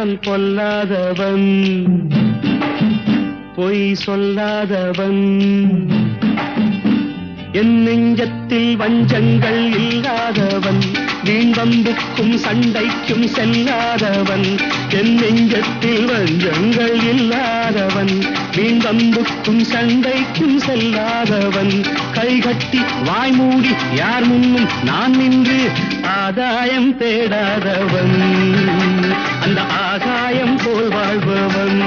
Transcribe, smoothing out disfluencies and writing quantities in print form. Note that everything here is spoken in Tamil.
நான் பொல்லாதவன், பொய் சொல்லாதவன், என் நெஞ்சத்தில் வஞ்சங்கள் இல்லாதவன், வீண்வம்புக்கும் சண்டைக்கும் செல்லாதவன், என் நெஞ்சத்தில் வஞ்சங்கள் இல்லாதவன், வீண்வம்புக்கும் சண்டைக்கும் செல்லாதவன், கைகட்டி வாய்மூடி யார் முன்னும் நான் நின்று ஆதாயம் தேடாதவன், அந்த ஆகாயம் போல் வாழ்பவன்.